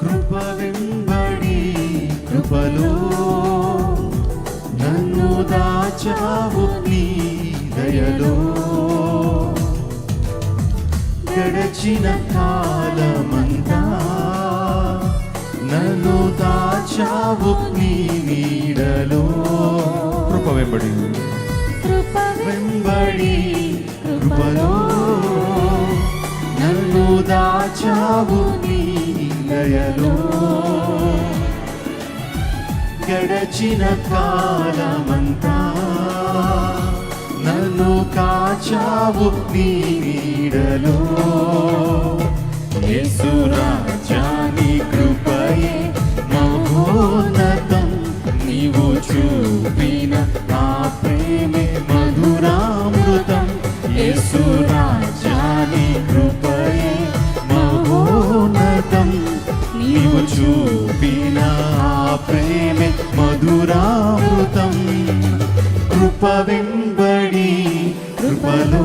కృప వెంబడి కృపలో నన్ను దాచావు నీ దయలో. గడచిన కాలమంతా నన్ను దాచావు నీ నీడలో. కృప వెంబడి కృపలో నన్ను దాచావు నీ దయలో. గడచిన కాలమంతా నన్ను కాచావు నీ నీడలో. యేసు రాజా నీ కృపయే మహోన్నతం, నీవు చూపిన ఆ ప్రేమే మధురామృతం. యేసు రాజా నీ కృపయే మహోన్నతం, నీవు చూపిన ఆ ప్రేమే మధురామృతం. కృప వెంబడి కృపలో